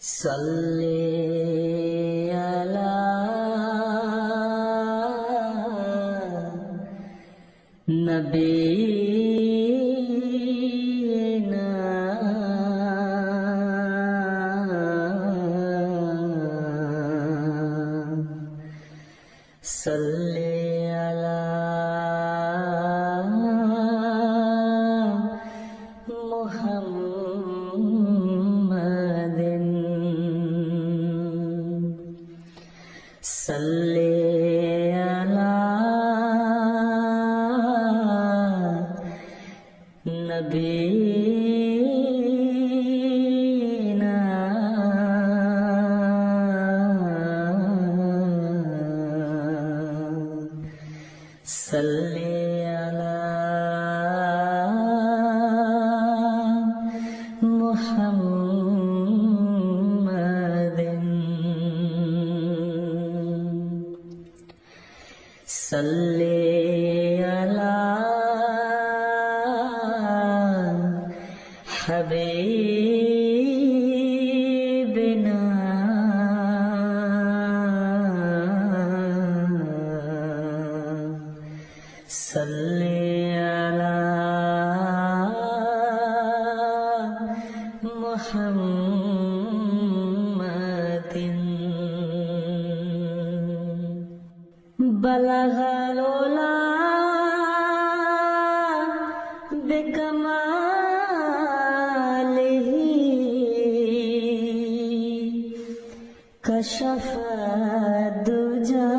सल्ले अला नबीना सल्ले अला मुहम्मदिन सल्ले अला नबीना सल्ले अला मुहम्मदिन सल्ले अला हबीबिना सल्ले अला मुहम्मदिन बलगल उला बिकमालिही कशफ दुजा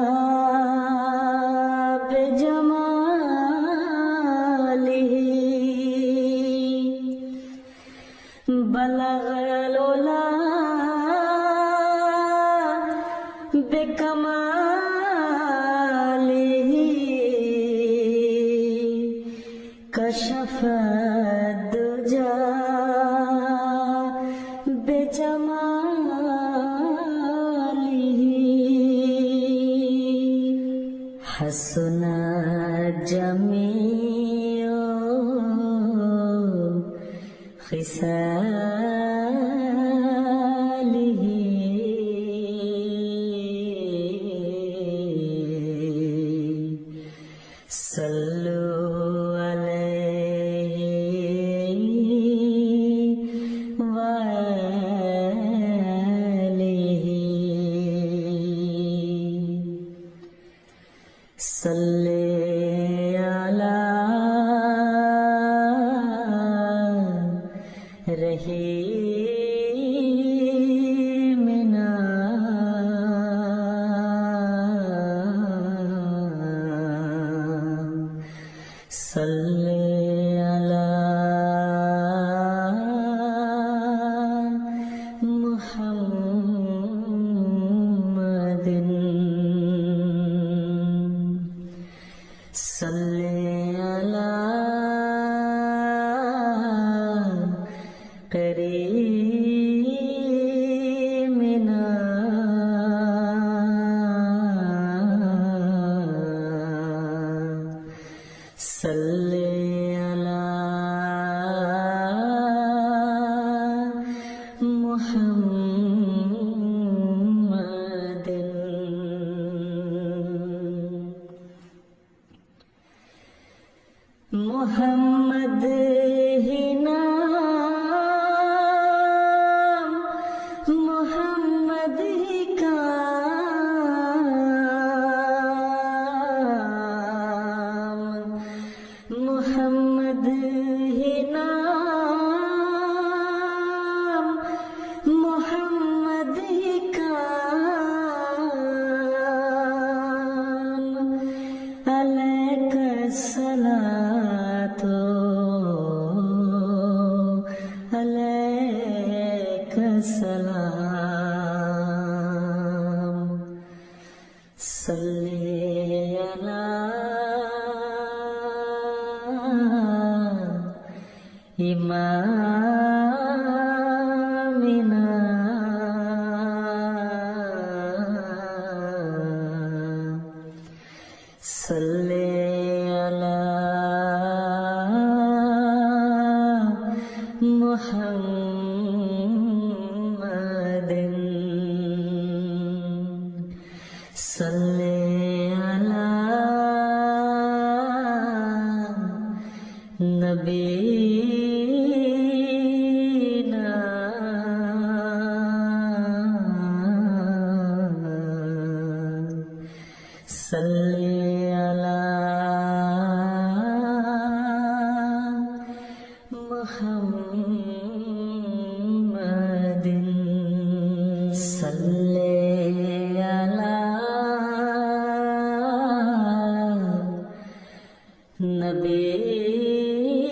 बिजमालिही बलगल उला बिकमालिही कशफ दुजा बिजमालिही हसना जमीओ खिसालिही सल्लु सल्ले अला रहीमिना सल्ले अला मुहम्मदिन सल्ले अला करीमिना सल्ले अला मुहम्मदिन मोहम्मद ही नाम मोहम्मद ही काम मोहम्मद ही नाम मोहम्मद ही काम अलैका सलातो अलैका सलाम सल्ले अला इमामिना सल्ले अला मुहम्मद सल्ले अला नबीना सल्ले अला मुहम्मदिन सल्ले अला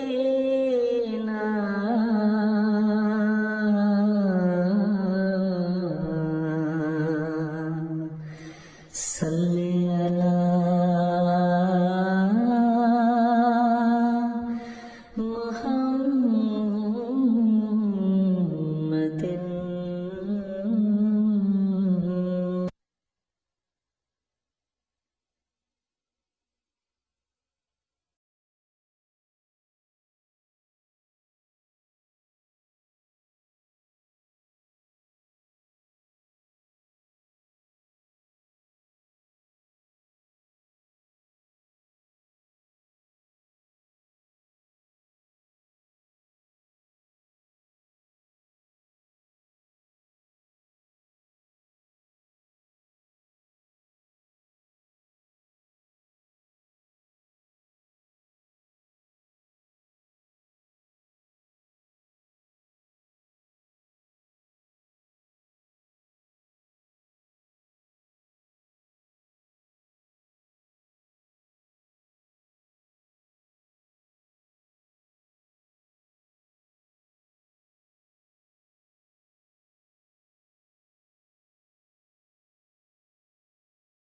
नबीना सल्ले